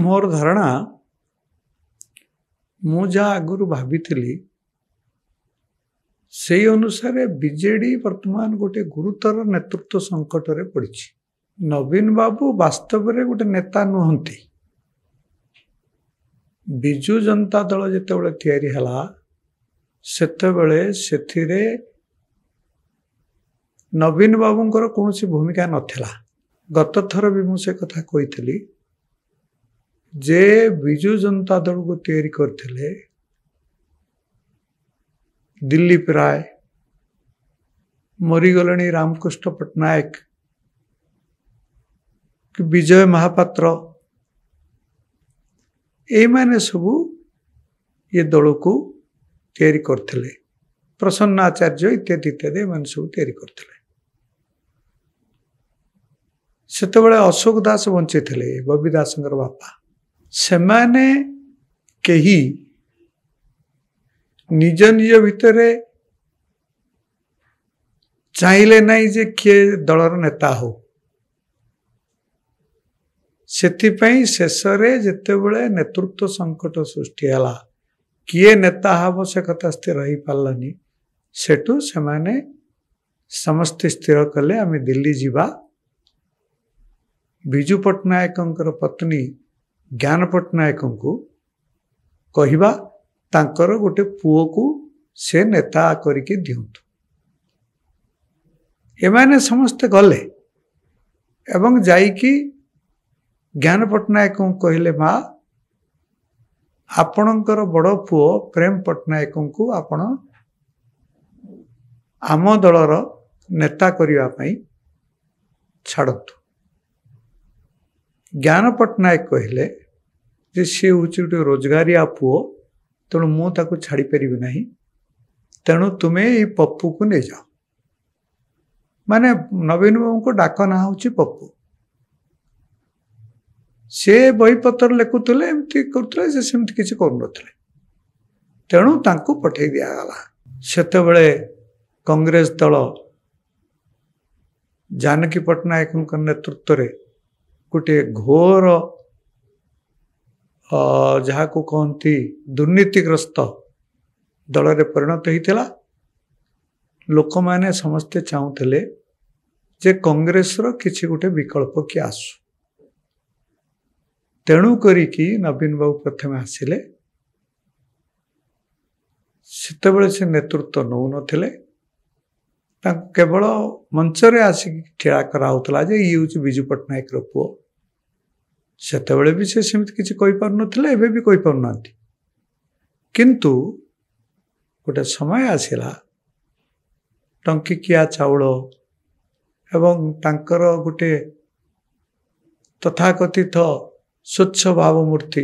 मोर धारणा मु जहाँ आगुरु भाभी से अनुसार बीजेडी वर्तमान गोटे गुरुतर नेतृत्व संकट रे पड़ी। नवीन बाबू वास्तव में गोटे नेता नुहंती। बिजु जनता दल जितेबाला तैयारी हला सेतेबेले सेथिरे नवीन बाबूंकर कौन सी भूमिका नथिला। गत थर भी मुझे कथा कही जे बिजु जनता दल को तैयारी करथिले दिलीप राय, मरीगले रामकृष्ण पट्टनायक कि विजय महापात्र, ए माने सबू ये दल को तैयारी करथिले। प्रसन्न आचार्य इत्यादि इत्यादि मान सब तैयारी करथिले। सेतेबेले अशोक दास बंचे थे, बबी दास बापा। सेमाने केही निज निज भितर चाहिए नहीं जे किए दलर नेता हो। सेथिपई शेषरे जेतेबेले नेतृत्व संकट सृष्टि हला किए नेता हब से कथा स्थिर रही पारलानी। सेठू सेमाने समस्ते स्थिर कले आमे दिल्ली जीवा। बिजु पट्टनायक पत्नी ज्ञान पट्टनायक को कहिबा तांकर गोटे पुओ को से नेता करिके दियंतु। एमाने समस्ते गले एवं जाइकी ज्ञान पट्टनायक को कहले माँ आपणकर बड़ पुओ प्रेम पट्टनायक को आपण आम दलर नेता करिवा पई छाड़तु। ज्ञान पट्टनायक कहले जे सी हूँ गोटे रोजगारिया पुओ तेणु मु ताकू छाड़ी पारि नहीं, तेणु तुम्हें ये पप्पू को नहीं जाओ। माने नवीन बाबू को डाक ना हूँ पप्पू। से बहीपत्र लिखुले एमती करुले से सेमती किसी करुनथिले, तेणु तांकू पठे दिगला। सेतेबेले कांग्रेस दल जानकी पट्टनायक नेतृत्व रे गोटे घोर जहाँ को कहती दुर्नीतिग्रस्त दल रे परिणत होता। लोक माने समस्ते चाहूले जे कांग्रेस रो किछि गोटे विकल्प कि आसु। तेणु करिकी नवीन बाबू प्रथम आसिले। सेतेबेले से नेतृत्व नौ नथिले, केवल मंचरे आसिक ठिया कराउतला जे ये हूँ बिजु पट्टनायक रो पुओ। सेतेबेले भी से सेमती किछि कहि पार नथिले, एबे भी कहि पार नांती। किंतु गोटे समय आसिला टंकिकिया चाउल एवं तांकर गोटे तथाकथित स्वच्छ भावमूर्ति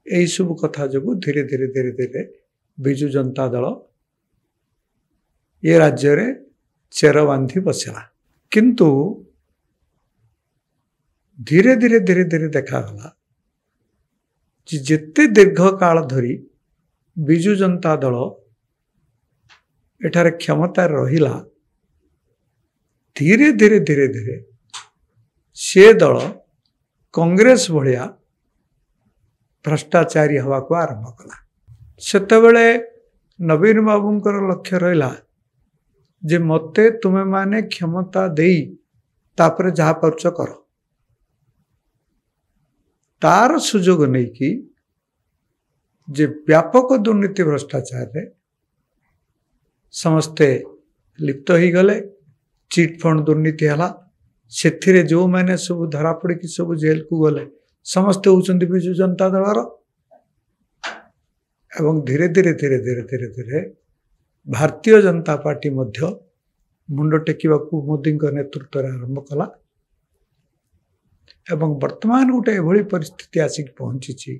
यही सब कथा जो धीरे धीरे धीरे धीरे बिजु जनता दल ये राज्य रे चेर बांधी बसला। किंतु धीरे धीरे धीरे धीरे देखागला जिते दीर्घ काल धरी बिजु जनता दल एठारे क्षमता रहिला, धीरे धीरे धीरे धीरे से दल कांग्रेस भलिया भ्रष्टाचारी हवा को आरंभ कला। सेतेबेले नवीन बाबूंकर लक्ष्य रहिला जे मते तुमे माने क्षमता देई तापर जहा पारुच कर। तार सुजोग नहीं कि जे व्यापक दुर्नीति भ्रष्टाचार रे समस्ते लिप्त ही गले। चिट फंड दुर्नीति हला, सेथिरे जो मैंने सब धरा पड़ी कि सब जेल को गले समस्ते होउचंदी बिजु जनता दलर। एवं धीरे धीरे धीरे धीरे धीरे धीरे भारतीय जनता पार्टी मध्य मुंड टेकिबाकू मोदी नेतृत्व आरंभ कला। एवं वर्तमान गोटे एभली परिस्थिति आसिक पहुंची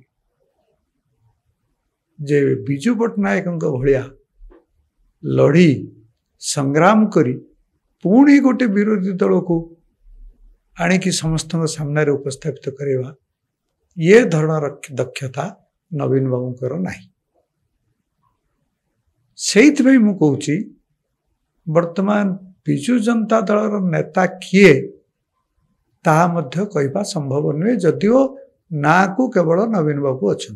जे बिजु पट्टनायक भलिया लड़ी संग्राम करी पुणी गोटे विरोधी दल को आणिकी समस्त सामने उपस्थापित करवा ये धरण दक्षता नवीन बाबूंकर नाही। सेइथिबे मु कहूची वर्तमान बिजु जनता दलर नेता किए ताहा मध्य कहवा संभव नुहे। जदिओ ना को केवल नवीन बाबू अच्छा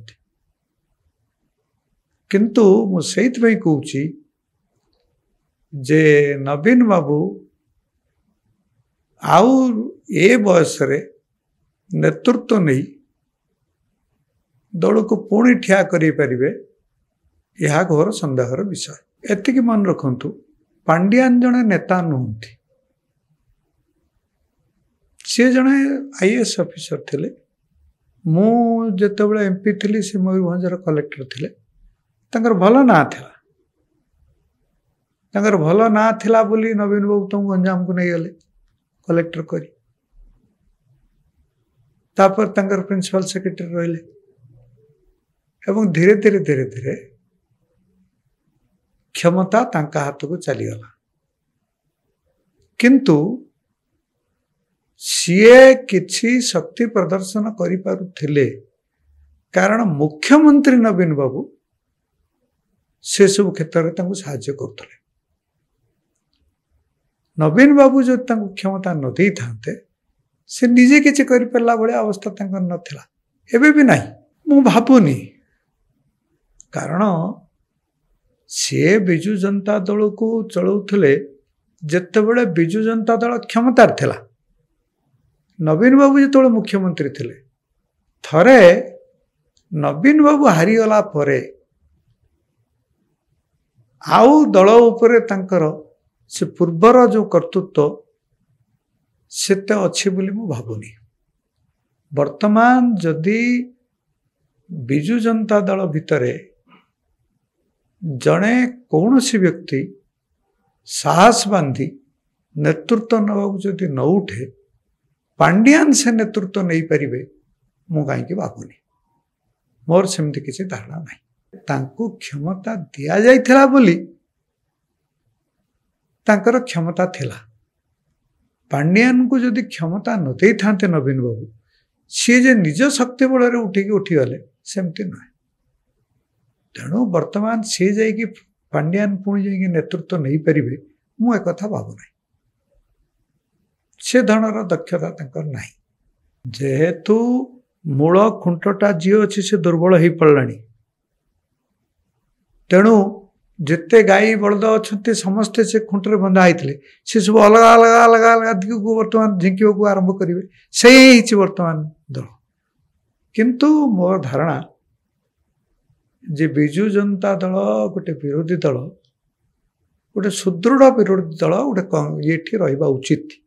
किंतु मु सेइथि कहूची जे नवीन बाबू आउ ए बयस रे नेतृत्व नहीं दल को पुणी ठिया करें यह घोर संदेहर विषय। एतिक मन रखु पांड्यान जड़े नेता नुहति सी जड़े आईएएस ऑफिसर थिले मु जेतेबेले एमपी थिली से मयूरभंजर कलेक्टर थिले तंकर भल ना थिला तंकर भल ना थिला बोली नवीन बाबू तुम गंजाम को नहीं गले कलेक्टर करी तापर तंकर प्रिंसिपल सेक्रेटरी रहिले एवं धीरे धीरे धीरे धीरे क्षमता तांका हाथ को चलीगला किंतु सीए किछि शक्ति प्रदर्शन करि पारुथिले कारण मुख्यमंत्री नवीन बाबू से सब क्षेत्र में तांको साहाय्य करथले। नवीन बाबू जो तांको क्षमता न देई थांते से निजे किछि करि परला बळे अवस्था तांकर नथिला एबे भी नाही मु भाबुनी कारण सी विजु जनता दल को चलाउथिले जेतेबेले विजु जनता दल क्षमतार थिला नवीन बाबू जो मुख्यमंत्री थिले थरे नवीन बाबू हारीगला परे आउ दल उपरे तांकर से पूर्वर जो कर्तृत्व सेते अच्छी बोली मु भाबुनी। वर्तमान जदि विजु जनता दल भितरे जड़े कौन सी व्यक्ति साहस बांधी नेतृत्व नवाक जदि न उठे पांड्यान से नेतृत्व नहीं पारे मु कहीं भाबुनी मोर सेमती किसी धारणा नहीं तांको क्षमता दिया जाइथिला बोली तांकर क्षमता थिला पांड्यान को जदि क्षमता न दे थांते नवीन बाबू सी जे निज शक्ति बल उठी गले सेमती नुहे तेणु वर्तमान सी जाइए पांड्यान पुणी जाइए नेतृत्व नहीं पारे मु एक भावुना से धरणर दक्षता तंकर नाही जेहेतु मूल खुंटटा जी अच्छी से दुर्बल हो पड़ला तेणु जिते गाई बलद अच्छा समस्ते से खुंटे बंधा होते सी सब अलग अलग अलग अलग दिग को बर्तमान झिंकवा आरंभ करेंगे से वर्तमान दल किंतु मोर धारणा जे विजु जनता दल गोटे विरोधी दल गोटे सुदृढ़ विरोधी दल गोटे ये रहा उचित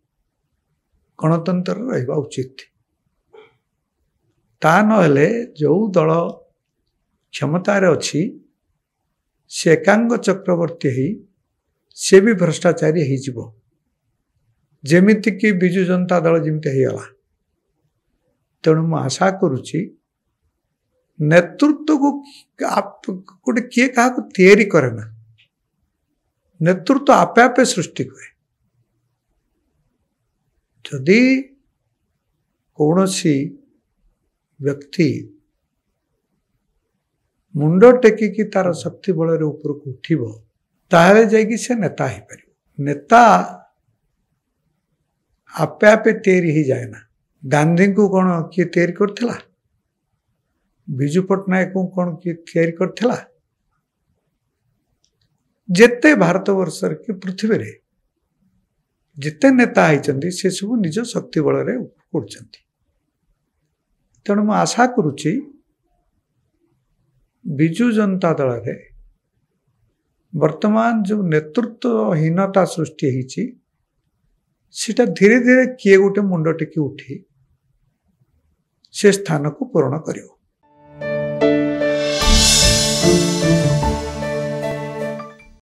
गणतंत्र रहा उचित ता नहेले जो दल क्षमतार अच्छी से एकांग चक्रवर्ती ही से भी भ्रष्टाचारी हो जेमिति कि विजु जनता दल जमी होगला तेणु मु आशा करुच्ची नेतृत्व को गोटे किए क्या तैयारी करे ना नेतृत्व आपे आपे सृष्टि हुए जदि कौन सी व्यक्ति मुंड टेकिकी तार शक्ति बल ऊपर को उठिब ताहले जाइए से नेता हो पार नेता आपे आपे तैयारी ही जाए ना गांधी को कौन किए तैयारी करथिला विजु पट्टनायक को कौन किए तैयारी करथिला जेते भारत वर्ष की पृथ्वी रे जिते नेता होती से सब निज शक्ति बल उठुंट तेणु मु आशा करुच्ची विजु जनता दल रे वर्तमान जो नेतृत्वहीनता सृष्टि होती सीटा धीरे धीरे किए गोटे मुंड टेकी उठी से स्थान को पूरण करियो।